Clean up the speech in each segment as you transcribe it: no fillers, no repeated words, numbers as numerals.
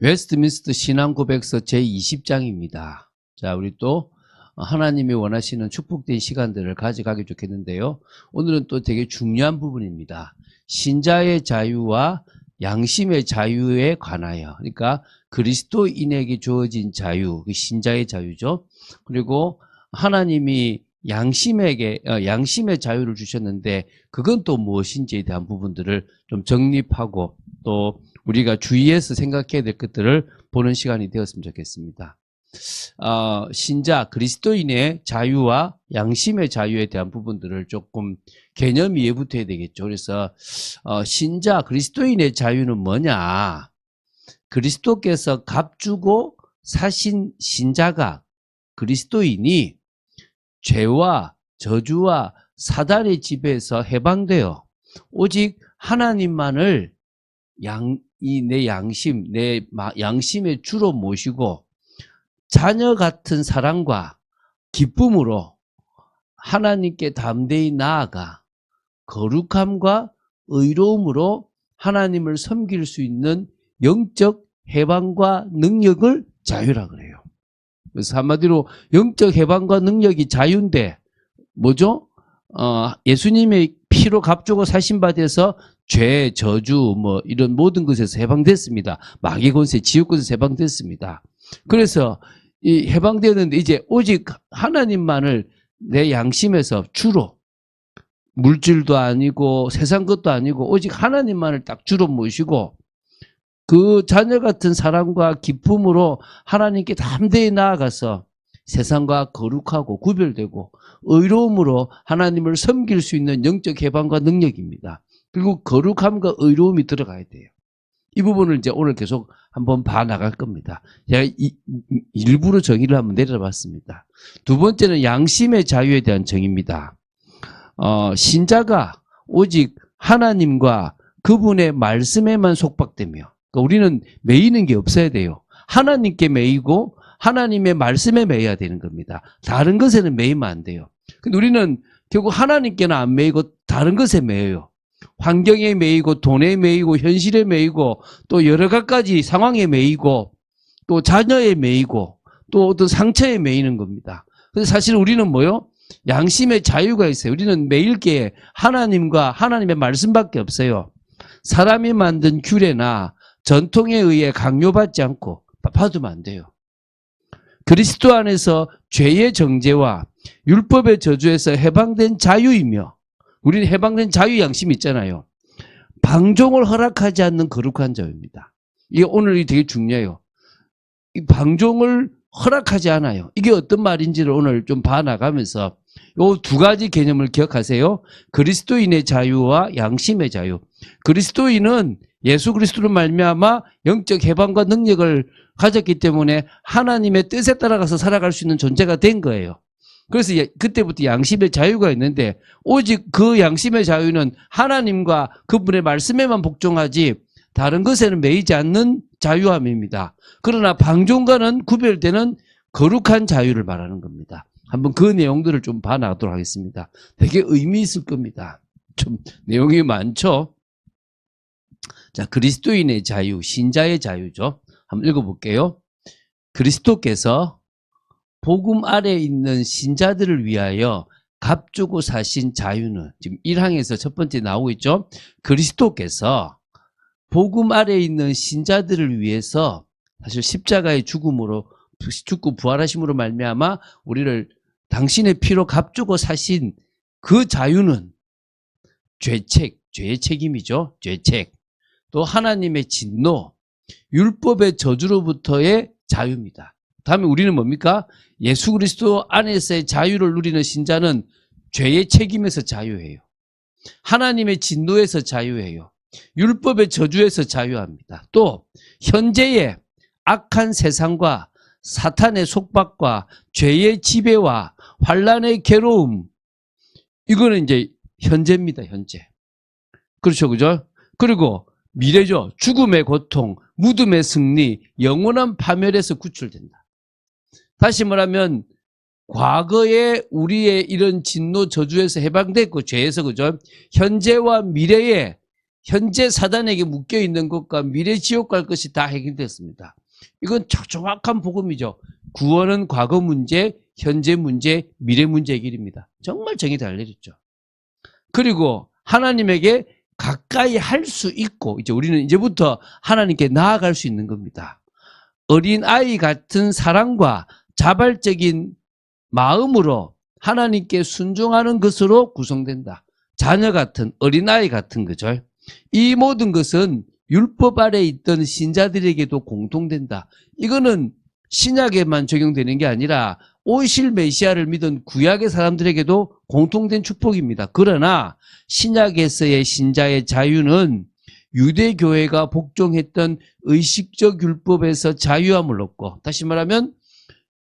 웨스트민스터 신앙고백서 제20장입니다. 자, 우리 또 하나님이 원하시는 축복된 시간들을 가져가기 좋겠는데요. 오늘은 또 되게 중요한 부분입니다. 신자의 자유와 양심의 자유에 관하여, 그러니까 그리스도인에게 주어진 자유, 신자의 자유죠. 그리고 하나님이 양심의 자유를 주셨는데 그건 또 무엇인지에 대한 부분들을 좀 정립하고 또 우리가 주의해서 생각해야 될 것들을 보는 시간이 되었으면 좋겠습니다. 신자, 그리스도인의 자유와 양심의 자유에 대한 부분들을 조금 개념 이해부터 해야 되겠죠. 그래서 신자, 그리스도인의 자유는 뭐냐? 그리스도께서 값주고 사신 신자가, 그리스도인이 죄와 저주와 사단의 지배에서 해방되어 오직 하나님만을 내 양심의 주로 모시고 자녀 같은 사랑과 기쁨으로 하나님께 담대히 나아가 거룩함과 의로움으로 하나님을 섬길 수 있는 영적 해방과 능력을 자유라 그래요. 그래서 한마디로 영적 해방과 능력이 자유인데 뭐죠? 예수님의 피로 값주고 사신받아서 죄, 저주, 이런 모든 것에서 해방됐습니다. 마귀 권세, 지옥 권세에서 해방됐습니다. 그래서 이 해방되었는데 이제 오직 하나님만을 내 양심에서 주로, 물질도 아니고 세상 것도 아니고 오직 하나님만을 딱 주로 모시고 그 자녀 같은 사랑과 기쁨으로 하나님께 담대히 나아가서 세상과 거룩하고 구별되고 의로움으로 하나님을 섬길 수 있는 영적 해방과 능력입니다. 그리고 거룩함과 의로움이 들어가야 돼요. 이 부분을 이제 오늘 계속 한번 봐나갈 겁니다. 제가 일부러 정의를 한번 내려봤습니다. 두 번째는 양심의 자유에 대한 정의입니다. 신자가 오직 하나님과 그분의 말씀에만 속박되며, 그러니까 우리는 매이는 게 없어야 돼요. 하나님께 매이고 하나님의 말씀에 매여야 되는 겁니다. 다른 것에는 매이면 안 돼요. 근데 우리는 결국 하나님께는 안 매이고 다른 것에 매여요. 환경에 매이고 돈에 매이고 현실에 매이고 또 여러 가지 상황에 매이고 또 자녀에 매이고 또 어떤 상처에 매이는 겁니다. 그래서 사실 우리는 뭐요? 양심의 자유가 있어요. 우리는 매일 게 하나님과 하나님의 말씀밖에 없어요. 사람이 만든 규례나 전통에 의해 강요받지 않고 받으면 안 돼요. 그리스도 안에서 죄의 정죄와 율법의 저주에서 해방된 자유이며, 우리는 해방된 자유 양심이 있잖아요. 방종을 허락하지 않는 거룩한 자유입니다. 이게 오늘 되게 중요해요. 이 방종을 허락하지 않아요. 이게 어떤 말인지를 오늘 좀 봐나가면서 이 두 가지 개념을 기억하세요. 그리스도인의 자유와 양심의 자유. 그리스도인은 예수 그리스도로 말미암아 영적 해방과 능력을 가졌기 때문에 하나님의 뜻에 따라가서 살아갈 수 있는 존재가 된 거예요. 그래서 그때부터 양심의 자유가 있는데 오직 그 양심의 자유는 하나님과 그분의 말씀에만 복종하지 다른 것에는 매이지 않는 자유함입니다. 그러나 방종과는 구별되는 거룩한 자유를 말하는 겁니다. 한번 그 내용들을 좀 봐나가도록 하겠습니다. 되게 의미 있을 겁니다. 좀 내용이 많죠? 자, 그리스도인의 자유, 신자의 자유죠. 한번 읽어볼게요. 그리스도께서 복음 아래 있는 신자들을 위하여 값주고 사신 자유는, 지금 1항에서 첫 번째 나오고 있죠. 그리스도께서 복음 아래 있는 신자들을 위해서 사실 십자가의 죽고 부활하심으로 말미암아 우리를 당신의 피로 값주고 사신 그 자유는 죄의 책임이죠. 죄책. 또 하나님의 진노, 율법의 저주로부터의 자유입니다. 다음에 우리는 뭡니까? 예수 그리스도 안에서의 자유를 누리는 신자는 죄의 책임에서 자유해요. 하나님의 진노에서 자유해요. 율법의 저주에서 자유합니다. 또 현재의 악한 세상과 사탄의 속박과 죄의 지배와 환난의 괴로움, 이거는 이제 현재입니다. 현재. 그렇죠, 그죠? 그리고 미래죠. 죽음의 고통, 무덤의 승리, 영원한 파멸에서 구출된다. 다시 말하면 과거에 우리의 이런 진노 저주에서 해방됐고 죄에서, 그죠? 현재와 미래에 현재 사단에게 묶여있는 것과 미래 지옥 갈 것이 다 해결됐습니다. 이건 정확한 복음이죠. 구원은 과거 문제, 현재 문제, 미래 문제 해결입니다. 정말 정의 잘 내렸죠. 그리고 하나님에게 가까이 할 수 있고, 이제 우리는 이제부터 하나님께 나아갈 수 있는 겁니다. 어린 아이 같은 사랑과 자발적인 마음으로 하나님께 순종하는 것으로 구성된다. 자녀 같은, 어린아이 같은 거죠. 이 모든 것은 율법 아래 있던 신자들에게도 공통된다. 이거는 신약에만 적용되는 게 아니라 오실 메시아를 믿은 구약의 사람들에게도 공통된 축복입니다. 그러나 신약에서의 신자의 자유는 유대교회가 복종했던 의식적 율법에서 자유함을 얻고, 다시 말하면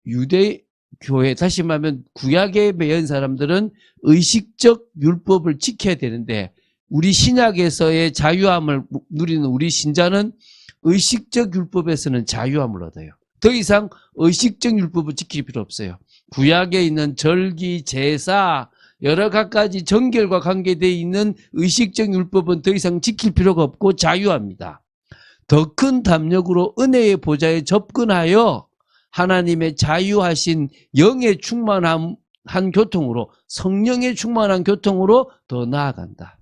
유대교회, 다시 말하면 구약에 매인 사람들은 의식적 율법을 지켜야 되는데, 우리 신약에서의 자유함을 누리는 우리 신자는 의식적 율법에서는 자유함을 얻어요. 더 이상 의식적 율법을 지킬 필요 없어요. 구약에 있는 절기, 제사, 여러 가지 정결과 관계되어 있는 의식적 율법은 더 이상 지킬 필요가 없고 자유합니다. 더 큰 담력으로 은혜의 보좌에 접근하여 하나님의 자유하신 영의 충만한 교통으로, 성령의 충만한 교통으로 더 나아간다.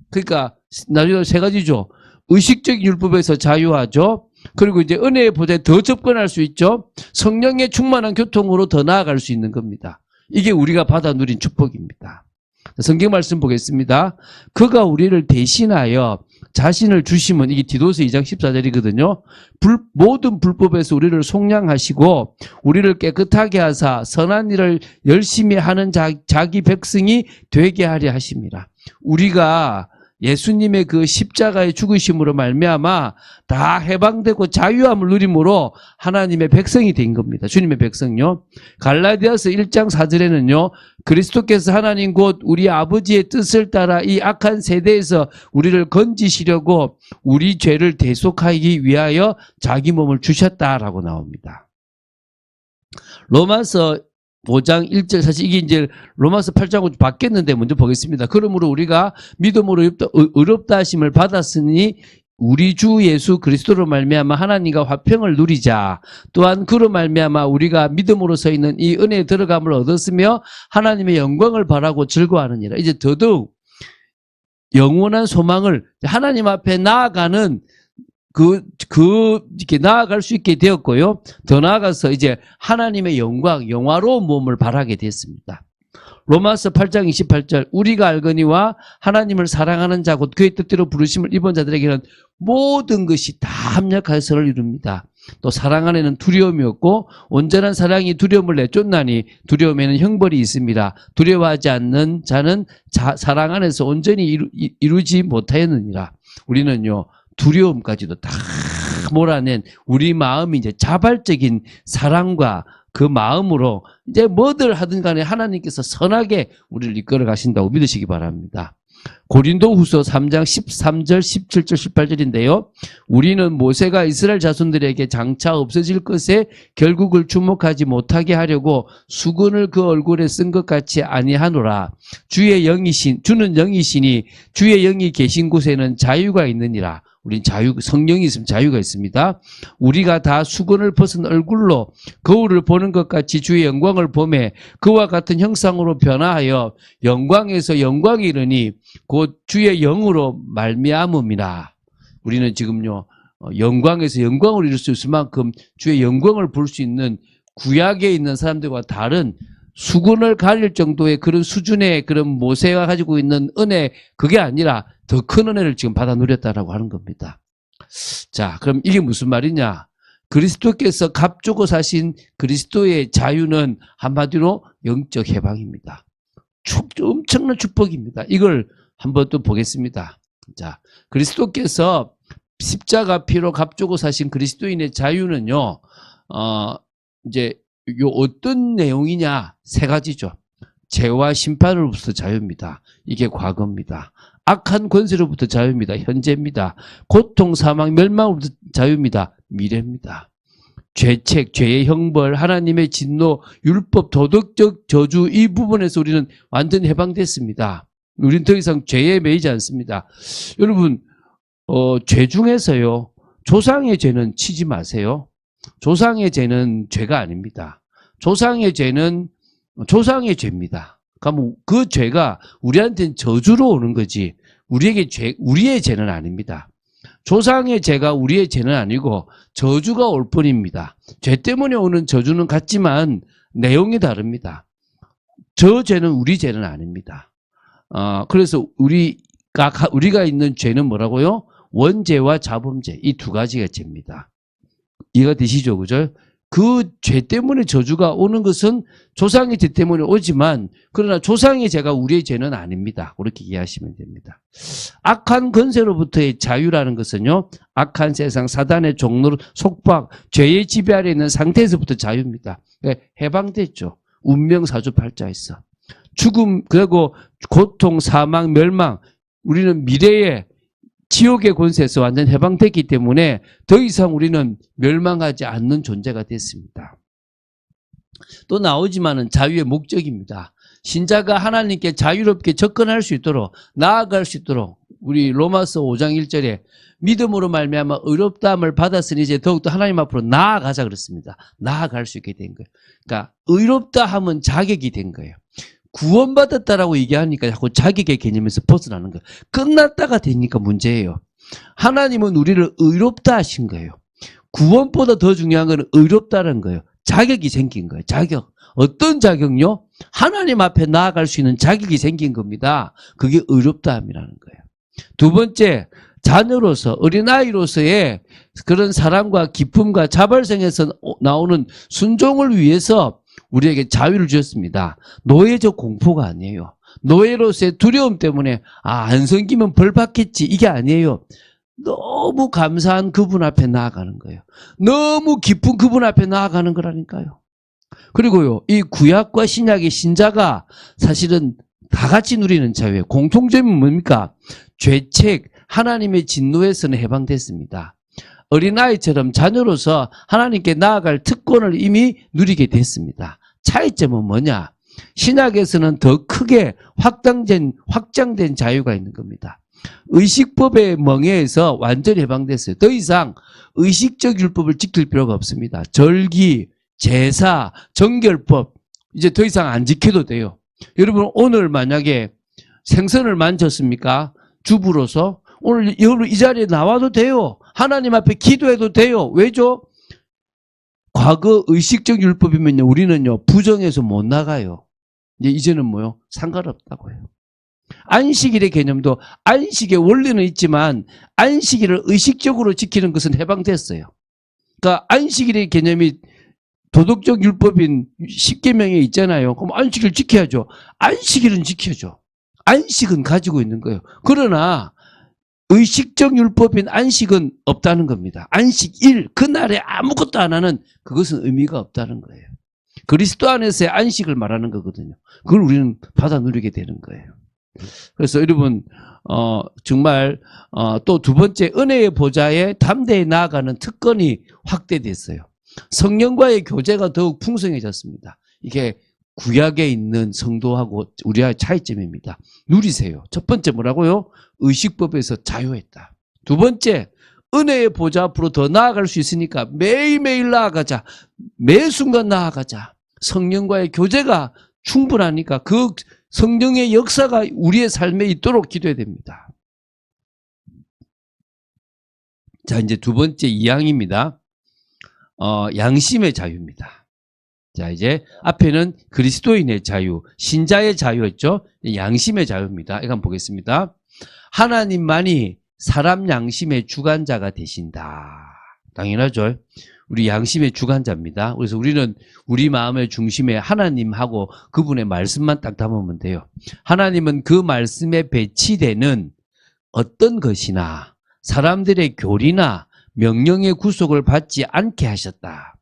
그러니까 나중에 세 가지죠. 의식적 율법에서 자유하죠. 그리고 이제 은혜의 보좌에 더 접근할 수 있죠. 성령의 충만한 교통으로 더 나아갈 수 있는 겁니다. 이게 우리가 받아 누린 축복입니다. 성경 말씀 보겠습니다. 그가 우리를 대신하여 자신을 주심은, 이게 디도서 2장 14절이거든요. 모든 불법에서 우리를 속량하시고 우리를 깨끗하게 하사 선한 일을 열심히 하는 자기 백성이 되게 하려 하십니다. 우리가 예수님의 그 십자가의 죽으심으로 말미암아 다 해방되고 자유함을 누림으로 하나님의 백성이 된 겁니다. 주님의 백성요. 갈라디아서 1장 4절에는요. 그리스도께서 하나님 곧 우리 아버지의 뜻을 따라 이 악한 세대에서 우리를 건지시려고 우리 죄를 대속하기 위하여 자기 몸을 주셨다라고 나옵니다. 로마서 5장 1절, 사실 이게 이제 로마서 8장으로 바뀌었는데 먼저 보겠습니다. 그러므로 우리가 믿음으로 의롭다 하심을 받았으니 우리 주 예수 그리스도로 말미암아 하나님과 화평을 누리자. 또한 그로 말미암아 우리가 믿음으로 서 있는 이 은혜에 들어감을 얻었으며 하나님의 영광을 바라고 즐거워하느니라. 이제 더더욱 영원한 소망을 하나님 앞에 나아가는 이렇게 나아갈 수 있게 되었고요. 더 나아가서 이제 하나님의 영광, 영화로운 몸을 바라게 됐습니다. 로마서 8장 28절, 우리가 알거니와 하나님을 사랑하는 자 곧 그의 뜻대로 부르심을 입은 자들에게는 모든 것이 다 합력하여 선을 이룹니다. 또 사랑 안에는 두려움이 없고 온전한 사랑이 두려움을 내쫓나니 두려움에는 형벌이 있습니다. 두려워하지 않는 자는 사랑 안에서 온전히 이루지 못하였느니라. 우리는요, 두려움까지도 다 몰아낸 우리 마음이 이제 자발적인 사랑과 그 마음으로 이제 뭐들 하든 간에 하나님께서 선하게 우리를 이끌어 가신다고 믿으시기 바랍니다. 고린도후서 3장 13절, 17절, 18절인데요. 우리는 모세가 이스라엘 자손들에게 장차 없어질 것에 결국을 주목하지 못하게 하려고 수건을 그 얼굴에 쓴 것 같이 아니하노라. 주는 영이시니 주의 영이 계신 곳에는 자유가 있느니라. 우린 성령이 있으면 자유가 있습니다. 우리가 다 수건을 벗은 얼굴로 거울을 보는 것 같이 주의 영광을 보매 그와 같은 형상으로 변화하여 영광에서 영광이 이르니 곧 주의 영으로 말미암음이라. 우리는 지금요, 영광에서 영광을 이룰 수 있을 만큼 주의 영광을 볼 수 있는 구약에 있는 사람들과 다른 수건을 가릴 정도의 그런 수준의 그런 모세가 가지고 있는 은혜, 그게 아니라 더 큰 은혜를 지금 받아 누렸다라고 하는 겁니다. 자, 그럼 이게 무슨 말이냐? 그리스도께서 값주고 사신 그리스도의 자유는 한마디로 영적 해방입니다. 엄청난 축복입니다. 이걸 한번 또 보겠습니다. 자, 그리스도께서 십자가 피로 값주고 사신 그리스도인의 자유는요, 이제 요 어떤 내용이냐? 세 가지죠. 죄와 심판으로부터 자유입니다. 이게 과거입니다. 악한 권세로부터 자유입니다. 현재입니다. 고통, 사망, 멸망으로부터 자유입니다. 미래입니다. 죄책, 죄의 형벌, 하나님의 진노, 율법, 도덕적 저주, 이 부분에서 우리는 완전히 해방됐습니다. 우리는 더 이상 죄에 매이지 않습니다. 여러분, 죄 중에서요, 조상의 죄는 치지 마세요. 조상의 죄는 죄가 아닙니다. 조상의 죄는 조상의 죄입니다. 그러면 그 죄가 우리한테는 저주로 오는 거지, 우리의 죄는 아닙니다. 조상의 죄가 우리의 죄는 아니고 저주가 올 뿐입니다. 죄 때문에 오는 저주는 같지만 내용이 다릅니다. 저 죄는 우리 죄는 아닙니다. 그래서 우리가 있는 죄는 뭐라고요? 원죄와 자범죄, 이 두 가지가 죄입니다. 이해가 되시죠? 그죠? 그 죄 때문에 저주가 오는 것은 조상의 죄 때문에 오지만, 그러나 조상의 죄가 우리의 죄는 아닙니다. 그렇게 이해하시면 됩니다. 악한 권세로부터의 자유라는 것은요, 악한 세상, 사단의 종로, 속박, 죄의 지배 아래 있는 상태에서부터 자유입니다. 그러니까 해방됐죠. 운명 사주팔자에서. 죽음, 그리고 고통, 사망, 멸망, 우리는 미래에 지옥의 권세에서 완전 해방됐기 때문에 더 이상 우리는 멸망하지 않는 존재가 됐습니다. 또 나오지만은 자유의 목적입니다. 신자가 하나님께 자유롭게 접근할 수 있도록, 나아갈 수 있도록, 우리 로마서 5장 1절에 믿음으로 말미암아 의롭다함을 받았으니 이제 더욱더 하나님 앞으로 나아가자 그랬습니다. 나아갈 수 있게 된 거예요. 그러니까 의롭다 함은 자격이 된 거예요. 구원받았다라고 얘기하니까 자꾸 자격의 개념에서 벗어나는 거예요. 끝났다가 되니까 문제예요. 하나님은 우리를 의롭다 하신 거예요. 구원보다 더 중요한 건 의롭다는 거예요. 자격이 생긴 거예요. 자격. 어떤 자격요? 하나님 앞에 나아갈 수 있는 자격이 생긴 겁니다. 그게 의롭다함이라는 거예요. 두 번째, 자녀로서, 어린아이로서의 그런 사랑과 기쁨과 자발성에서 나오는 순종을 위해서 우리에게 자유를 주셨습니다. 노예적 공포가 아니에요. 노예로서의 두려움 때문에 안 섬기면 벌 받겠지, 이게 아니에요. 너무 감사한 그분 앞에 나아가는 거예요. 너무 기쁜 그분 앞에 나아가는 거라니까요. 그리고요, 이 구약과 신약의 신자가 사실은 다 같이 누리는 자유예요. 공통점이 뭡니까? 죄책, 하나님의 진노에서는 해방됐습니다. 어린아이처럼 자녀로서 하나님께 나아갈 특권을 이미 누리게 됐습니다. 차이점은 뭐냐? 신약에서는 더 크게 확장된 자유가 있는 겁니다. 의식법의 멍에에서 완전히 해방됐어요. 더 이상 의식적 율법을 지킬 필요가 없습니다. 절기, 제사, 정결법 이제 더 이상 안 지켜도 돼요. 여러분 오늘 만약에 생선을 만졌습니까? 주부로서 오늘 여러분 이 자리에 나와도 돼요. 하나님 앞에 기도해도 돼요. 왜죠? 과거 의식적 율법이면요, 우리는요 부정해서 못 나가요. 이제는 뭐요? 상관없다고 해요. 안식일의 개념도 안식의 원리는 있지만 안식일을 의식적으로 지키는 것은 해방됐어요. 그러니까 안식일의 개념이 도덕적 율법인 10계명에 있잖아요. 그럼 안식일 지켜야죠. 안식일은 지켜줘. 안식은 가지고 있는 거예요. 그러나 의식적 율법인 안식은 없다는 겁니다. 안식일, 그날에 아무것도 안 하는 그것은 의미가 없다는 거예요. 그리스도 안에서의 안식을 말하는 거거든요. 그걸 우리는 받아 누리게 되는 거예요. 그래서 여러분 정말 또 두 번째, 은혜의 보좌에 담대히 나아가는 특권이 확대됐어요. 성령과의 교제가 더욱 풍성해졌습니다. 이게 구약에 있는 성도하고 우리와의 차이점입니다. 누리세요. 첫 번째 뭐라고요? 의식법에서 자유했다. 두 번째, 은혜의 보좌 앞으로 더 나아갈 수 있으니까 매일매일 나아가자. 매 순간 나아가자. 성령과의 교제가 충분하니까 그 성령의 역사가 우리의 삶에 있도록 기도해야 됩니다. 자, 이제 두 번째 이항입니다. 양심의 자유입니다. 자, 이제 앞에는 그리스도인의 자유, 신자의 자유였죠. 양심의 자유입니다. 이거 한번 보겠습니다. 하나님만이 사람 양심의 주관자가 되신다. 당연하죠. 우리 양심의 주관자입니다. 그래서 우리는 우리 마음의 중심에 하나님하고 그분의 말씀만 딱 담으면 돼요. 하나님은 그 말씀에 배치되는 어떤 것이나 사람들의 교리나 명령의 구속을 받지 않게 하셨다.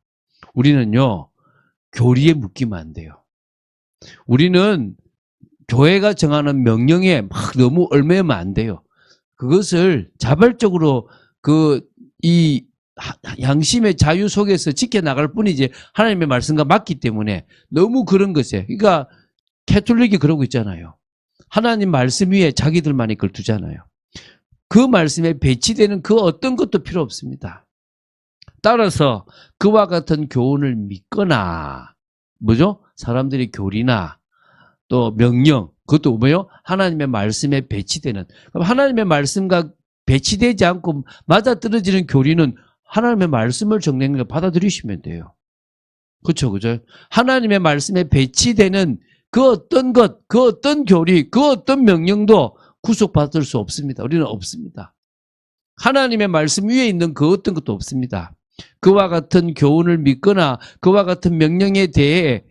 우리는요, 교리에 묶이면 안 돼요. 우리는 교회가 정하는 명령에 막 너무 얽매이면 안 돼요. 그것을 자발적으로 이 양심의 자유 속에서 지켜나갈 뿐이지 하나님의 말씀과 맞기 때문에 너무 그런 것에, 그러니까 캐톨릭이 그러고 있잖아요. 하나님 말씀 위에 자기들만의 걸 두잖아요. 그 말씀에 배치되는 그 어떤 것도 필요 없습니다. 따라서 그와 같은 교훈을 믿거나 뭐죠? 사람들의 교리나 또 명령, 그것도 뭐요? 하나님의 말씀에 배치되는. 그럼 하나님의 말씀과 배치되지 않고 맞아떨어지는 교리는 하나님의 말씀을 정리하는 걸 받아들이시면 돼요. 그렇죠, 그죠? 하나님의 말씀에 배치되는 그 어떤 것, 그 어떤 교리, 그 어떤 명령도 구속받을 수 없습니다. 우리는 없습니다. 하나님의 말씀 위에 있는 그 어떤 것도 없습니다. 그와 같은 교훈을 믿거나 그와 같은 명령에 대해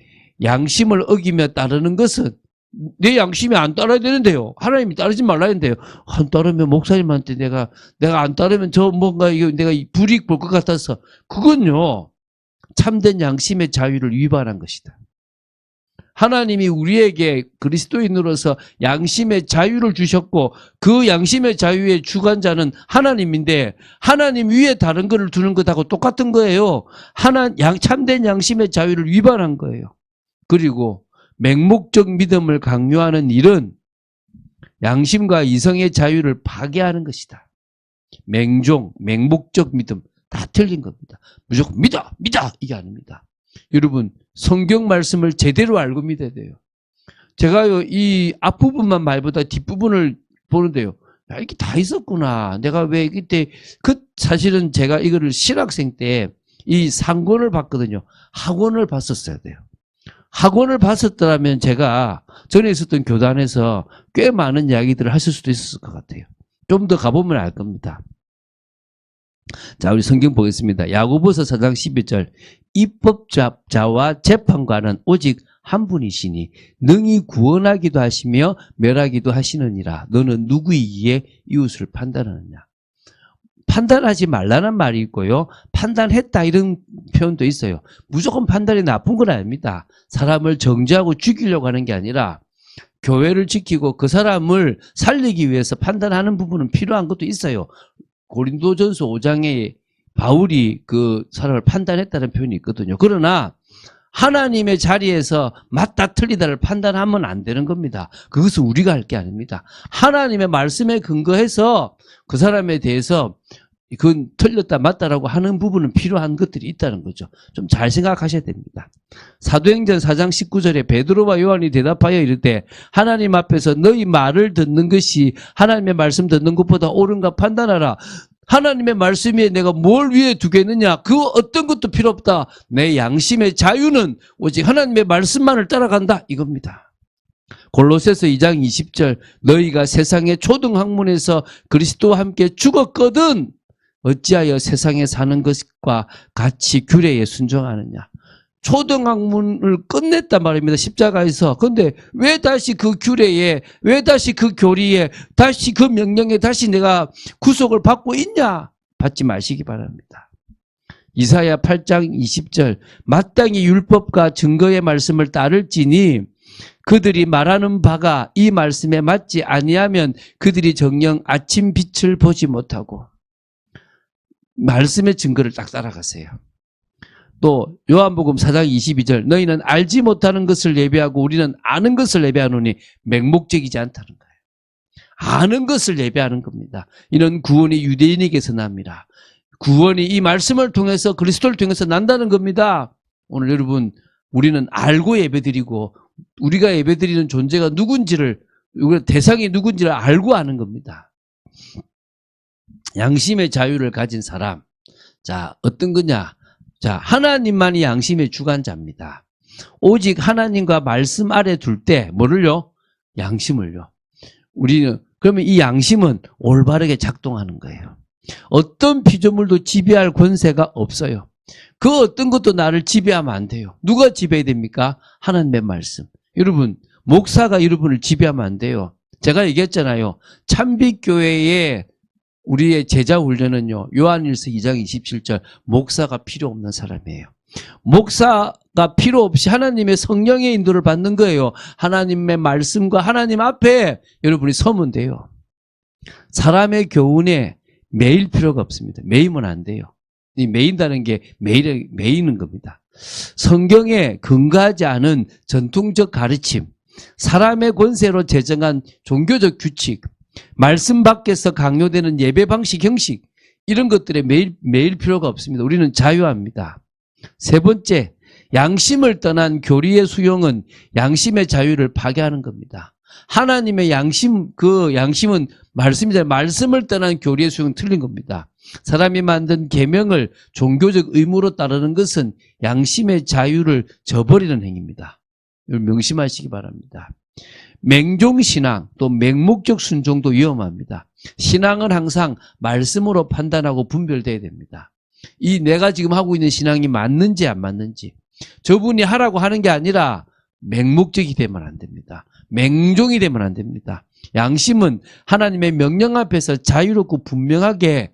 양심을 어기며 따르는 것은 내 양심이 안 따라야 되는데요. 하나님이 따르지 말라야 되는데요. 안 따르면 목사님한테 내가 안 따르면 저 뭔가 이거 내가 불이익 볼 것 같아서 그건요. 참된 양심의 자유를 위반한 것이다. 하나님이 우리에게 그리스도인으로서 양심의 자유를 주셨고 그 양심의 자유의 주관자는 하나님인데 하나님 위에 다른 것을 두는 것하고 똑같은 거예요. 참된 양심의 자유를 위반한 거예요. 그리고 맹목적 믿음을 강요하는 일은 양심과 이성의 자유를 파괴하는 것이다. 맹목적 믿음 다 틀린 겁니다. 무조건 믿어 이게 아닙니다. 여러분 성경 말씀을 제대로 알고 믿어야 돼요. 제가요 이 앞부분만 말보다 뒷부분을 보는데요. 야, 이게 다 있었구나. 내가 왜 그때 사실은 제가 이거를 신학생 때 이 상권을 봤거든요. 학원을 봤었어야 돼요. 학원을 봤었더라면 제가 전에 있었던 교단에서 꽤 많은 이야기들을 하실 수도 있었을 것 같아요. 좀 더 가보면 알 겁니다. 자, 우리 성경 보겠습니다. 야고보서 4장 12절. 입법자와 재판관은 오직 한 분이시니 능히 구원하기도 하시며 멸하기도 하시느니라. 너는 누구이기에 이웃을 판단하느냐. 판단하지 말라는 말이 있고요. 판단했다 이런 표현도 있어요. 무조건 판단이 나쁜 건 아닙니다. 사람을 정죄하고 죽이려고 하는 게 아니라 교회를 지키고 그 사람을 살리기 위해서 판단하는 부분은 필요한 것도 있어요. 고린도전서 5장에 바울이 그 사람을 판단했다는 표현이 있거든요. 그러나 하나님의 자리에서 맞다 틀리다를 판단하면 안 되는 겁니다. 그것은 우리가 할 게 아닙니다. 하나님의 말씀에 근거해서 그 사람에 대해서 그건 틀렸다 맞다라고 하는 부분은 필요한 것들이 있다는 거죠. 좀 잘 생각하셔야 됩니다. 사도행전 4장 19절에 베드로와 요한이 대답하여 이르되 하나님 앞에서 너희 말을 듣는 것이 하나님의 말씀 듣는 것보다 옳은가 판단하라. 하나님의 말씀 위에 내가 뭘 위에 두겠느냐? 그 어떤 것도 필요 없다. 내 양심의 자유는 오직 하나님의 말씀만을 따라간다. 이겁니다. 골로새서 2장 20절 너희가 세상의 초등학문에서 그리스도와 함께 죽었거든 어찌하여 세상에 사는 것과 같이 규례에 순종하느냐. 초등학문을 끝냈단 말입니다. 십자가에서. 그런데 왜 다시 그 규례에, 왜 다시 그 교리에, 다시 그 명령에 다시 내가 구속을 받고 있냐? 받지 마시기 바랍니다. 이사야 8장 20절 마땅히 율법과 증거의 말씀을 따를지니 그들이 말하는 바가 이 말씀에 맞지 아니하면 그들이 정녕 아침 빛을 보지 못하고 말씀의 증거를 딱 따라가세요. 또 요한복음 4장 22절 너희는 알지 못하는 것을 예배하고 우리는 아는 것을 예배하노니 맹목적이지 않다는 거예요. 아는 것을 예배하는 겁니다. 이는 구원이 유대인에게서 납니다. 구원이 이 말씀을 통해서 그리스도를 통해서 난다는 겁니다. 오늘 여러분 우리는 알고 예배드리고 우리가 예배드리는 존재가 누군지를 대상이 누군지를 알고 아는 겁니다. 양심의 자유를 가진 사람. 자, 어떤 거냐? 자, 하나님만이 양심의 주관자입니다. 오직 하나님과 말씀 아래 둘 때 뭐를요? 양심을요. 우리는 그러면 이 양심은 올바르게 작동하는 거예요. 어떤 피조물도 지배할 권세가 없어요. 그 어떤 것도 나를 지배하면 안 돼요. 누가 지배해야 됩니까? 하나님의 말씀. 여러분, 목사가 여러분을 지배하면 안 돼요. 제가 얘기했잖아요. 참빛교회의 우리의 제자 훈련은요. 요한일서 2장 27절 목사가 필요 없는 사람이에요. 목사가 필요 없이 하나님의 성령의 인도를 받는 거예요. 하나님의 말씀과 하나님 앞에 여러분이 서면 돼요. 사람의 교훈에 매일 필요가 없습니다. 매이면 안 돼요. 이 매인다는 게 매이는 겁니다. 성경에 근거하지 않은 전통적 가르침, 사람의 권세로 제정한 종교적 규칙, 말씀 밖에서 강요되는 예배 방식, 형식 이런 것들에 매일 필요가 없습니다. 우리는 자유합니다. 세 번째, 양심을 떠난 교리의 수용은 양심의 자유를 파괴하는 겁니다. 하나님의 양심, 그 양심은 말씀이잖아요. 말씀을 떠난 교리의 수용은 틀린 겁니다. 사람이 만든 계명을 종교적 의무로 따르는 것은 양심의 자유를 저버리는 행위입니다. 이걸 명심하시기 바랍니다. 맹종신앙 또 맹목적 순종도 위험합니다. 신앙은 항상 말씀으로 판단하고 분별돼야 됩니다. 이 내가 지금 하고 있는 신앙이 맞는지 안 맞는지, 저분이 하라고 하는 게 아니라 맹목적이 되면 안 됩니다. 맹종이 되면 안 됩니다. 양심은 하나님의 명령 앞에서 자유롭고 분명하게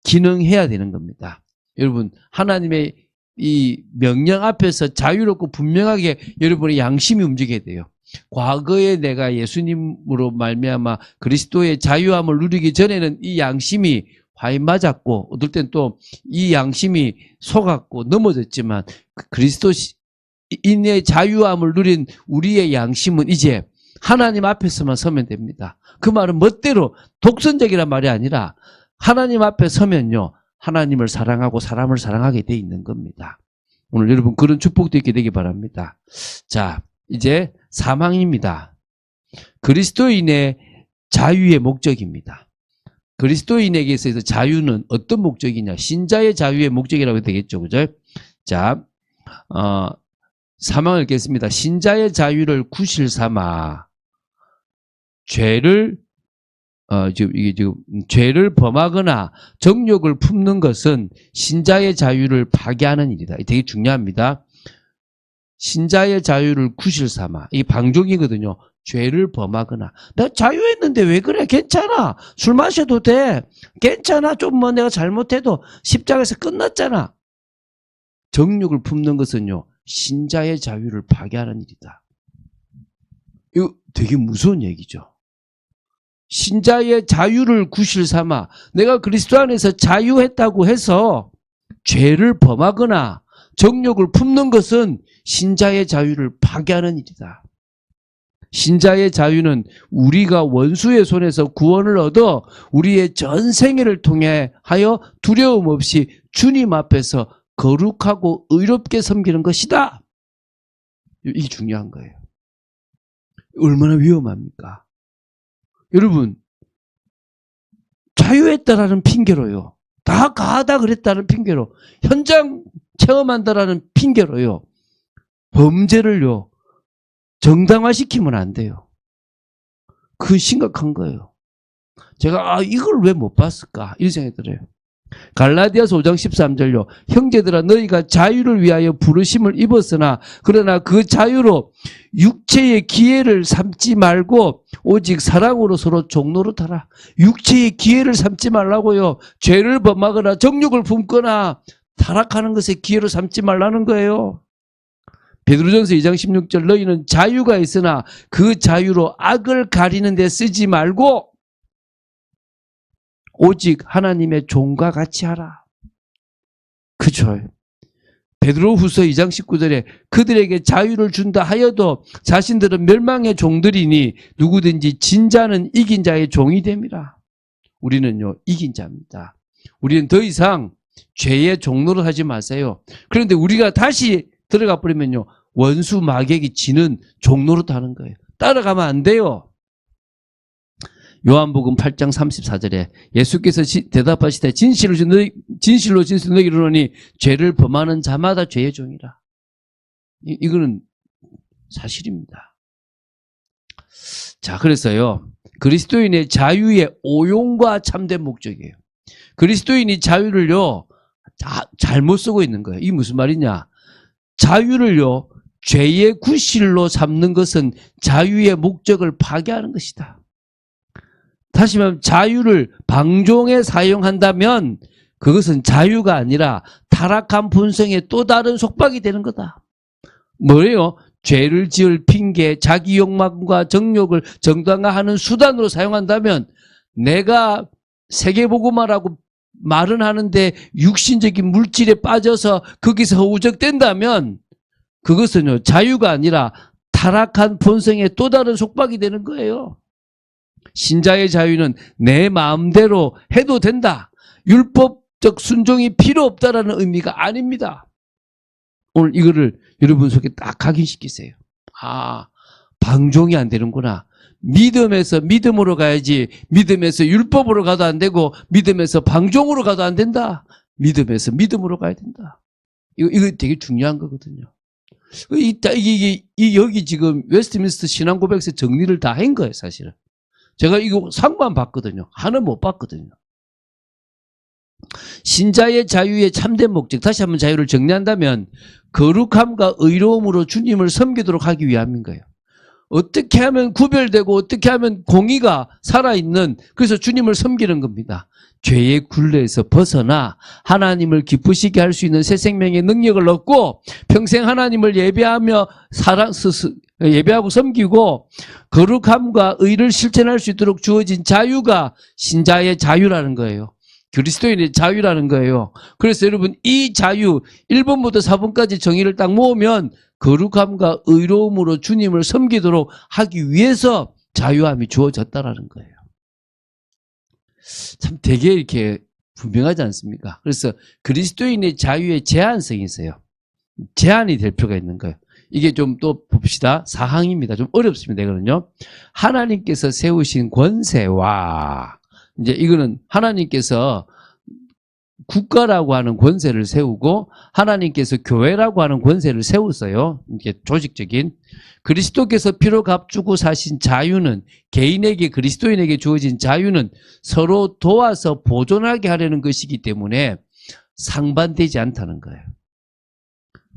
기능해야 되는 겁니다. 여러분, 하나님의 이 명령 앞에서 자유롭고 분명하게 여러분의 양심이 움직여야 돼요. 과거에 내가 예수님으로 말미암아 그리스도의 자유함을 누리기 전에는 이 양심이 화인 맞았고, 어떨 땐 또 이 양심이 속았고 넘어졌지만, 그리스도인의 자유함을 누린 우리의 양심은 이제 하나님 앞에서만 서면 됩니다. 그 말은 멋대로 독선적이란 말이 아니라 하나님 앞에 서면요, 하나님을 사랑하고 사람을 사랑하게 돼 있는 겁니다. 오늘 여러분 그런 축복도 있게 되기 바랍니다. 자, 이제 사망입니다. 그리스도인의 자유의 목적입니다. 그리스도인에게 있어서 자유는 어떤 목적이냐? 신자의 자유의 목적이라고 되겠죠. 그죠? 자, 사망을 읽겠습니다. 신자의 자유를 구실 삼아 죄를 죄를 범하거나 정욕을 품는 것은 신자의 자유를 파괴하는 일이다. 되게 중요합니다. 신자의 자유를 구실 삼아. 이 방종이거든요. 죄를 범하거나. 내가 자유했는데 왜 그래? 괜찮아. 술 마셔도 돼. 괜찮아. 좀 뭐 내가 잘못해도 십자가에서 끝났잖아. 정욕을 품는 것은요, 신자의 자유를 파괴하는 일이다. 이거 되게 무서운 얘기죠. 신자의 자유를 구실 삼아 내가 그리스도 안에서 자유했다고 해서 죄를 범하거나 정욕을 품는 것은 신자의 자유를 파괴하는 일이다. 신자의 자유는 우리가 원수의 손에서 구원을 얻어 우리의 전 생애를 통해 하여 두려움 없이 주님 앞에서 거룩하고 의롭게 섬기는 것이다. 이게 중요한 거예요. 얼마나 위험합니까? 여러분, 자유했다라는 핑계로요, 다 가하다 그랬다는 핑계로, 현장 체험한다라는 핑계로요, 범죄를요 정당화시키면 안 돼요. 그 심각한 거예요. 제가 이걸 왜 못 봤을까 이런 생각이 들어요. 갈라디아서 5장 13절요. 형제들아, 너희가 자유를 위하여 부르심을 입었으나 그러나 그 자유로 육체의 기회를 삼지 말고 오직 사랑으로 서로 종노릇하라. 육체의 기회를 삼지 말라고요. 죄를 범하거나 정욕을 품거나 타락하는 것에 기회를 삼지 말라는 거예요. 베드로전서 2장 16절, 너희는 자유가 있으나 그 자유로 악을 가리는 데 쓰지 말고 오직 하나님의 종과 같이 하라. 그죠? 베드로후서 2장 19절에 그들에게 자유를 준다 하여도 자신들은 멸망의 종들이니 누구든지 진 자는 이긴 자의 종이 됨이라. 우리는요, 이긴 자입니다. 우리는 더 이상 죄의 종노릇 하지 마세요. 그런데 우리가 다시 들어가 버리면요, 원수 마귀에게 지는 종노릇 하는 거예요. 따라가면 안 돼요. 요한복음 8장 34절에 예수께서 대답하시되 진실로 너희를 이르노니 죄를 범하는 자마다 죄의 종이라. 이거는 사실입니다. 자, 그래서요, 그리스도인의 자유의 오용과 참된 목적이에요. 그리스도인이 자유를요 잘못 쓰고 있는 거예요. 이게 무슨 말이냐? 자유를요 죄의 구실로 삼는 것은 자유의 목적을 파괴하는 것이다. 다시 말하면 자유를 방종에 사용한다면 그것은 자유가 아니라 타락한 본성의 또 다른 속박이 되는 거다. 뭐예요? 죄를 지을 핑계, 자기 욕망과 정욕을 정당화하는 수단으로 사용한다면, 내가 세계복음화라고 말은 하는데 육신적인 물질에 빠져서 거기서 허우적된다면 그것은요 자유가 아니라 타락한 본성의 또 다른 속박이 되는 거예요. 신자의 자유는 내 마음대로 해도 된다. 율법적 순종이 필요 없다라는 의미가 아닙니다. 오늘 이거를 여러분 속에 딱 각인시키세요. 아, 방종이 안 되는구나. 믿음에서 믿음으로 가야지, 믿음에서 율법으로 가도 안 되고, 믿음에서 방종으로 가도 안 된다. 믿음에서 믿음으로 가야 된다. 이거 되게 중요한 거거든요. 여기 지금 웨스트민스터 신앙고백서 정리를 다 한 거예요, 사실은. 제가 이거 상만 봤거든요. 하나 못 봤거든요. 신자의 자유의 참된 목적, 다시 한번 자유를 정리한다면 거룩함과 의로움으로 주님을 섬기도록 하기 위함인 거예요. 어떻게 하면 구별되고 어떻게 하면 공의가 살아있는, 그래서 주님을 섬기는 겁니다. 죄의 굴레에서 벗어나 하나님을 기쁘시게 할 수 있는 새 생명의 능력을 얻고 평생 하나님을 예배하며 예배하고 섬기고 거룩함과 의를 실천할 수 있도록 주어진 자유가 신자의 자유라는 거예요. 그리스도인의 자유라는 거예요. 그래서 여러분, 이 자유 1번부터 4번까지 정의를 딱 모으면 거룩함과 의로움으로 주님을 섬기도록 하기 위해서 자유함이 주어졌다라는 거예요. 참 되게 이렇게 분명하지 않습니까? 그래서 그리스도인의 자유에 제한성이 있어요. 제한이 될 필요가 있는 거예요. 이게 좀 또 봅시다. 사항입니다. 좀 어렵습니다. 이거는요. 하나님께서 세우신 권세와, 이제 이거는 하나님께서 국가라고 하는 권세를 세우고 하나님께서 교회라고 하는 권세를 세웠어요. 이게 조직적인. 그리스도께서 피로 값주고 사신 자유는, 개인에게, 그리스도인에게 주어진 자유는 서로 도와서 보존하게 하려는 것이기 때문에 상반되지 않다는 거예요.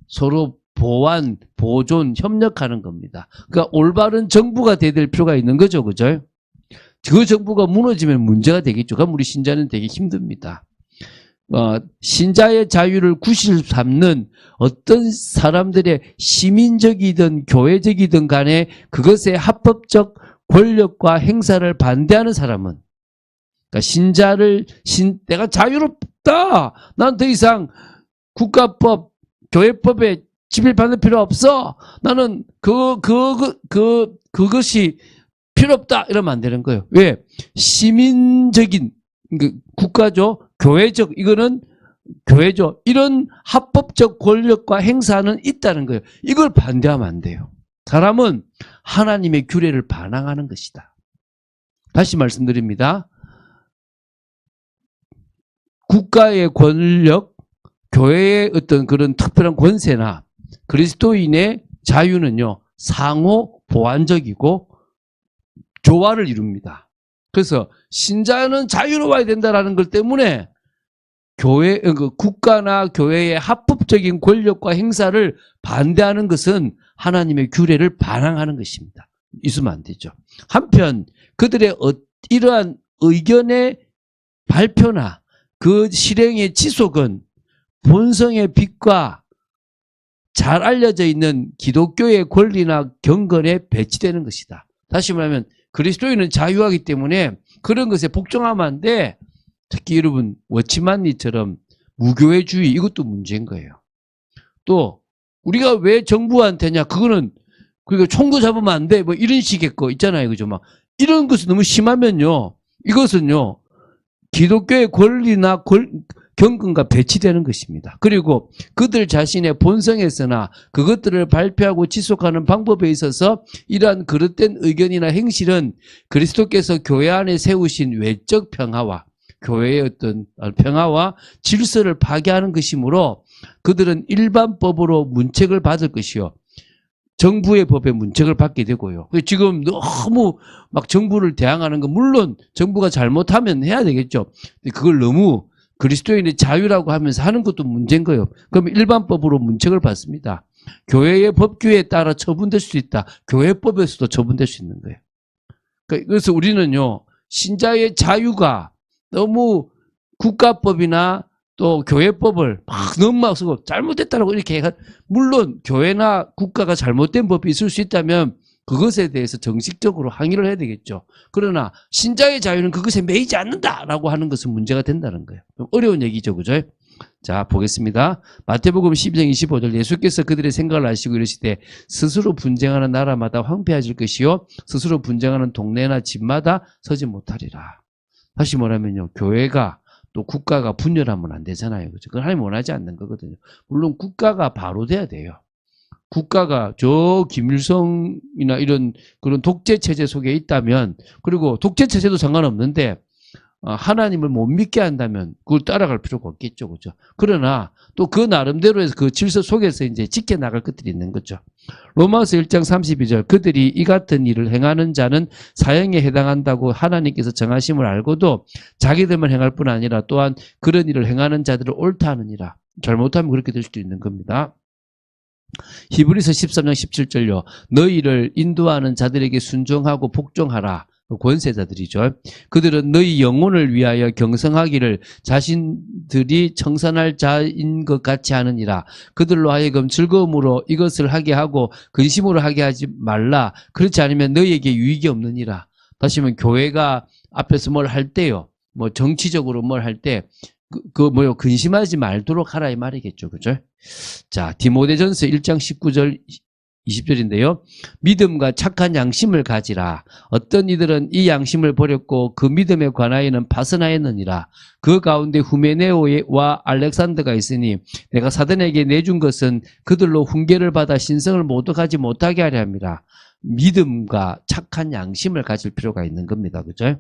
서로 보완, 보존, 협력하는 겁니다. 그러니까 올바른 정부가 돼야 될 필요가 있는 거죠. 그죠? 그 정부가 무너지면 문제가 되겠죠. 그럼 우리 신자는 되게 힘듭니다. 신자의 자유를 구실 삼는 어떤 사람들의 시민적이든 교회적이든 간에 그것의 합법적 권력과 행사를 반대하는 사람은, 그러니까 내가 자유롭다. 난 더 이상 국가법, 교회법에 집일받을 필요 없어. 나는 그것이 필요 없다. 이러면 안 되는 거예요. 왜? 시민적인, 국가죠. 교회적, 이거는 교회죠. 이런 합법적 권력과 행사는 있다는 거예요. 이걸 반대하면 안 돼요. 사람은 하나님의 규례를 반항하는 것이다. 다시 말씀드립니다. 국가의 권력, 교회의 어떤 그런 특별한 권세나 그리스도인의 자유는요, 상호 보완적이고 조화를 이룹니다. 그래서 신자는 자유로워야 된다는 것 때문에 국가나 교회의 합법적인 권력과 행사를 반대하는 것은 하나님의 규례를 반항하는 것입니다. 있으면 안 되죠. 한편 그들의 이러한 의견의 발표나 그 실행의 지속은 본성의 빛과 잘 알려져 있는 기독교의 권리나 경건에 배치되는 것이다. 다시 말하면 그리스도인은 자유하기 때문에 그런 것에 복종하면 안 돼. 특히 여러분 워치만리처럼 무교회주의, 이것도 문제인 거예요. 또 우리가 왜 정부한테냐, 그거는 그러니까 총도 잡으면 안 돼, 뭐 이런 식의 거 있잖아요. 그죠? 막 이런 것이 너무 심하면요, 이것은요 기독교의 권리나 경건과 배치되는 것입니다. 그리고 그들 자신의 본성에서나 그것들을 발표하고 지속하는 방법에 있어서 이러한 그릇된 의견이나 행실은 그리스도께서 교회 안에 세우신 외적 평화와 교회의 어떤 평화와 질서를 파괴하는 것이므로 그들은 일반법으로 문책을 받을 것이요, 정부의 법에 문책을 받게 되고요. 지금 너무 막 정부를 대항하는 거, 물론 정부가 잘못하면 해야 되겠죠. 그걸 너무 그리스도인의 자유라고 하면서 하는 것도 문제인 거예요. 그럼 일반법으로 문책을 받습니다. 교회의 법규에 따라 처분될 수 있다. 교회법에서도 처분될 수 있는 거예요. 그래서 우리는요, 신자의 자유가 너무 국가법이나 또 교회법을 막 너무 막 쓰고 잘못됐다라고 이렇게 해가, 물론 교회나 국가가 잘못된 법이 있을 수 있다면 그것에 대해서 정식적으로 항의를 해야 되겠죠. 그러나 신자의 자유는 그것에 매이지 않는다라고 하는 것은 문제가 된다는 거예요. 좀 어려운 얘기죠, 그죠? 자, 보겠습니다. 마태복음 12장 25절 예수께서 그들의 생각을 아시고 이르시되 스스로 분쟁하는 나라마다 황폐해질 것이요 스스로 분쟁하는 동네나 집마다 서지 못하리라. 다시 말하면요. 교회가 또 국가가 분열하면 안 되잖아요. 그죠? 그건 하나님 원하지 않는 거거든요. 물론 국가가 바로 돼야 돼요. 국가가 저 김일성이나 이런 그런 독재 체제 속에 있다면 그리고 독재 체제도 상관없는데 하나님을 못 믿게 한다면 그걸 따라갈 필요가 없겠죠. 그죠? 그러나 또 그 나름대로의 그 질서 속에서 이제 지켜나갈 것들이 있는 거죠. 로마서 1장 32절 그들이 이 같은 일을 행하는 자는 사형에 해당한다고 하나님께서 정하심을 알고도 자기들만 행할 뿐 아니라 또한 그런 일을 행하는 자들을 옳다 하느니라. 잘못하면 그렇게 될 수도 있는 겁니다. 히브리서 13장 17절요. 너희를 인도하는 자들에게 순종하고 복종하라. 권세자들이죠. 그들은 너희 영혼을 위하여 경성하기를 자신들이 청산할 자인 것 같이 하느니라. 그들로 하여금 즐거움으로 이것을 하게 하고 근심으로 하게 하지 말라. 그렇지 않으면 너희에게 유익이 없느니라. 다시 말하면 교회가 앞에서 뭘 할 때요. 뭐 정치적으로 뭘 할 때 근심하지 말도록 하라 이 말이겠죠. 그죠? 자, 디모데전서 1장 19절 20절인데요. 믿음과 착한 양심을 가지라. 어떤 이들은 이 양심을 버렸고 그 믿음에 관하여는 파선하였느니라. 그 가운데 후메네오와 알렉산더가 있으니 내가 사단에게 내준 것은 그들로 훈계를 받아 신성을 모독하지 못하게 하려 함이라. 믿음과 착한 양심을 가질 필요가 있는 겁니다. 그죠?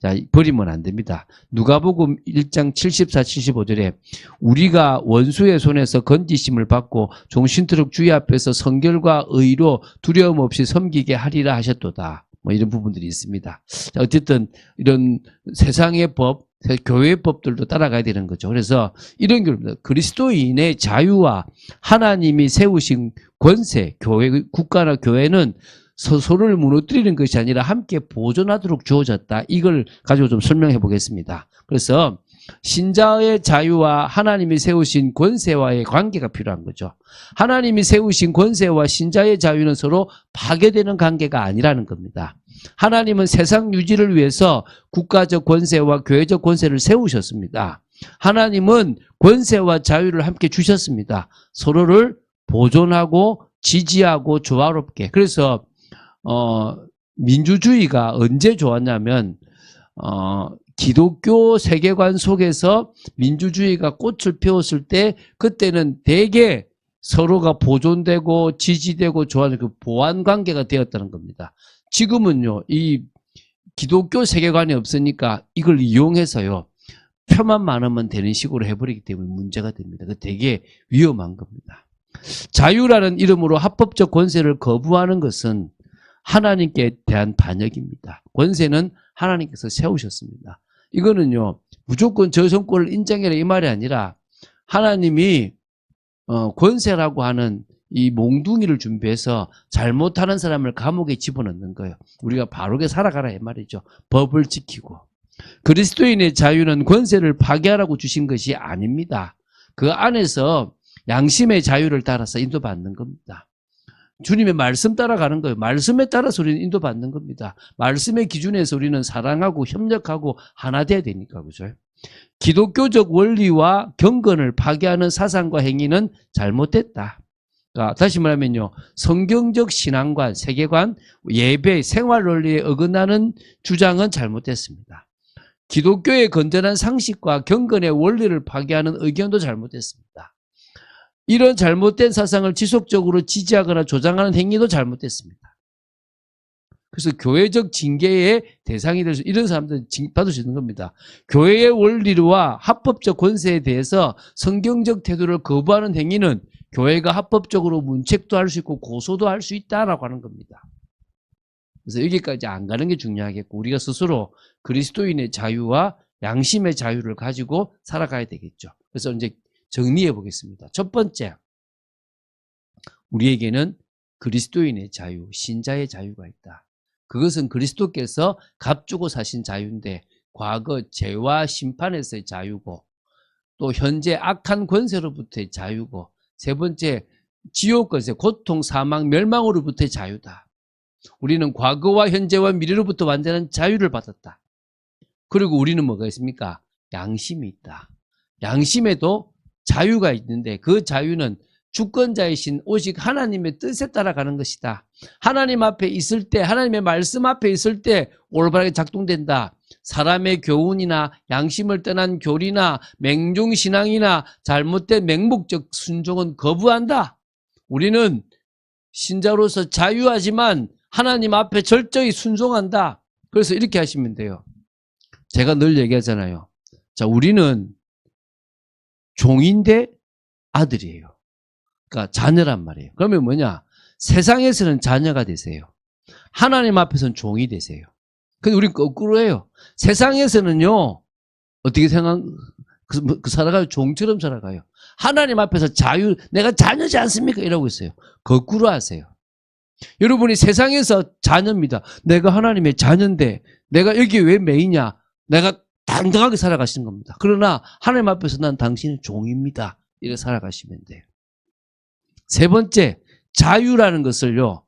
자, 버리면 안 됩니다. 누가복음 1장 74, 75절에 우리가 원수의 손에서 건지심을 받고 종신토록 주의 앞에서 성결과 의로 두려움 없이 섬기게 하리라 하셨도다. 뭐 이런 부분들이 있습니다. 자, 어쨌든 이런 세상의 법, 교회의 법들도 따라가야 되는 거죠. 그래서 이런 겁니다. 그리스도인의 자유와 하나님이 세우신 권세, 교회, 국가나 교회는 서로를 무너뜨리는 것이 아니라 함께 보존하도록 주어졌다. 이걸 가지고 좀 설명해 보겠습니다. 그래서 신자의 자유와 하나님이 세우신 권세와의 관계가 필요한 거죠. 하나님이 세우신 권세와 신자의 자유는 서로 파괴되는 관계가 아니라는 겁니다. 하나님은 세상 유지를 위해서 국가적 권세와 교회적 권세를 세우셨습니다. 하나님은 권세와 자유를 함께 주셨습니다. 서로를 보존하고 지지하고 조화롭게. 그래서 민주주의가 언제 좋았냐면 기독교 세계관 속에서 민주주의가 꽃을 피웠을 때 그때는 대개 서로가 보존되고 지지되고 좋아하는 그 보완 관계가 되었다는 겁니다. 지금은요, 이 기독교 세계관이 없으니까 이걸 이용해서요, 표만 많으면 되는 식으로 해버리기 때문에 문제가 됩니다. 그 되게 위험한 겁니다. 자유라는 이름으로 합법적 권세를 거부하는 것은 하나님께 대한 반역입니다. 권세는 하나님께서 세우셨습니다. 이거는요, 무조건 저성권을 인정해라 이 말이 아니라 하나님이 권세라고 하는 이 몽둥이를 준비해서 잘못하는 사람을 감옥에 집어넣는 거예요. 우리가 바르게 살아가라 이 말이죠. 법을 지키고. 그리스도인의 자유는 권세를 파괴하라고 주신 것이 아닙니다. 그 안에서 양심의 자유를 따라서 인도받는 겁니다. 주님의 말씀 따라가는 거예요. 말씀에 따라서 우리는 인도받는 겁니다. 말씀의 기준에서 우리는 사랑하고 협력하고 하나 돼야 되니까, 그죠? 기독교적 원리와 경건을 파괴하는 사상과 행위는 잘못됐다. 그러니까 다시 말하면요, 성경적 신앙관, 세계관, 예배, 생활 원리에 어긋나는 주장은 잘못됐습니다. 기독교의 건전한 상식과 경건의 원리를 파괴하는 의견도 잘못됐습니다. 이런 잘못된 사상을 지속적으로 지지하거나 조장하는 행위도 잘못됐습니다. 그래서 교회적 징계의 대상이 될 수, 이런 사람들은 받을 수 있는 겁니다. 교회의 원리와 합법적 권세에 대해서 성경적 태도를 거부하는 행위는 교회가 합법적으로 문책도 할 수 있고 고소도 할 수 있다라고 하는 겁니다. 그래서 여기까지 안 가는 게 중요하겠고, 우리가 스스로 그리스도인의 자유와 양심의 자유를 가지고 살아가야 되겠죠. 그래서 이제 정리해 보겠습니다. 첫 번째, 우리에게는 그리스도인의 자유, 신자의 자유가 있다. 그것은 그리스도께서 값주고 사신 자유인데 과거 죄와 심판에서의 자유고, 또 현재 악한 권세로부터의 자유고, 세 번째, 지옥 권세, 고통, 사망, 멸망으로부터의 자유다. 우리는 과거와 현재와 미래로부터 완전한 자유를 받았다. 그리고 우리는 뭐가 있습니까? 양심이 있다. 양심에도 자유가 있는데 그 자유는 주권자이신 오직 하나님의 뜻에 따라가는 것이다. 하나님 앞에 있을 때, 하나님의 말씀 앞에 있을 때 올바르게 작동된다. 사람의 교훈이나 양심을 떠난 교리나 맹종신앙이나 잘못된 맹목적 순종은 거부한다. 우리는 신자로서 자유하지만 하나님 앞에 절저히 순종한다. 그래서 이렇게 하시면 돼요. 제가 늘 얘기하잖아요. 자, 우리는 종인데 아들이에요. 그러니까 자녀란 말이에요. 그러면 뭐냐? 세상에서는 자녀가 되세요. 하나님 앞에서는 종이 되세요. 근데 우리는 거꾸로 해요. 세상에서는요, 어떻게 살아가요? 종처럼 살아가요. 하나님 앞에서 자유, 내가 자녀지 않습니까? 이러고 있어요. 거꾸로 하세요. 여러분이 세상에서 자녀입니다. 내가 하나님의 자녀인데 내가 여기에 왜 매이냐? 내가 당당하게 살아가시는 겁니다. 그러나 하나님 앞에서 난 당신의 종입니다. 이렇게 살아가시면 돼요. 세 번째, 자유라는 것을요,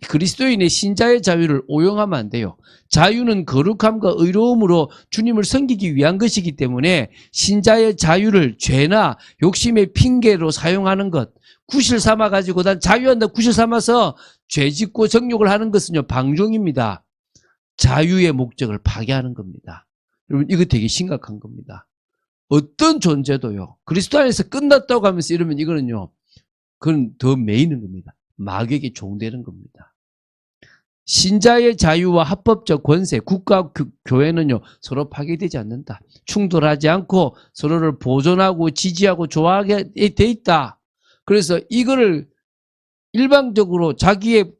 그리스도인의 신자의 자유를 오용하면 안 돼요. 자유는 거룩함과 의로움으로 주님을 섬기기 위한 것이기 때문에 신자의 자유를 죄나 욕심의 핑계로 사용하는 것, 구실 삼아가지고 난 자유한다 구실 삼아서 죄 짓고 정욕을 하는 것은요, 방종입니다. 자유의 목적을 파괴하는 겁니다. 여러분, 이거 되게 심각한 겁니다. 어떤 존재도요, 그리스도 안에서 끝났다고 하면서 이러면 이거는요, 그건 더 매이는 겁니다. 마귀에게 종되는 겁니다. 신자의 자유와 합법적 권세, 국가 교회는요, 서로 파괴되지 않는다. 충돌하지 않고 서로를 보존하고 지지하고 좋아하게 돼 있다. 그래서 이거를 일방적으로 자기의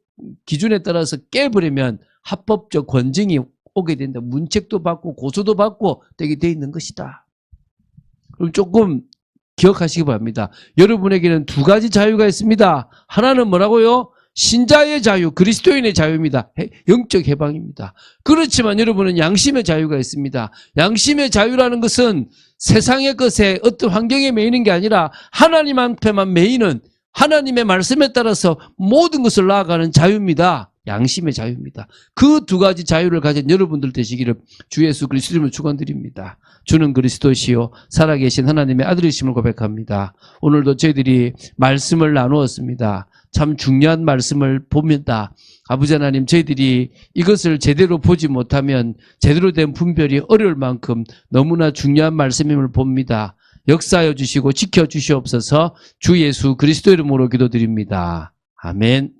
기준에 따라서 깨버리면 합법적 권증이 오게 된다. 문책도 받고 고소도 받고 되게 돼 있는 것이다. 그럼 조금 기억하시기 바랍니다. 여러분에게는 두 가지 자유가 있습니다. 하나는 뭐라고요? 신자의 자유, 그리스도인의 자유입니다. 영적 해방입니다. 그렇지만 여러분은 양심의 자유가 있습니다. 양심의 자유라는 것은 세상의 것에 어떤 환경에 매이는 게 아니라 하나님 앞에만 매이는, 하나님의 말씀에 따라서 모든 것을 나아가는 자유입니다. 양심의 자유입니다. 그 두 가지 자유를 가진 여러분들 되시기를 주 예수 그리스도로 축원드립니다. 주는 그리스도시요 살아계신 하나님의 아들이심을 고백합니다. 오늘도 저희들이 말씀을 나누었습니다. 참 중요한 말씀을 봅니다. 아버지 하나님, 저희들이 이것을 제대로 보지 못하면 제대로 된 분별이 어려울 만큼 너무나 중요한 말씀임을 봅니다. 역사하여 주시고 지켜주시옵소서. 주 예수 그리스도 이름으로 기도드립니다. 아멘.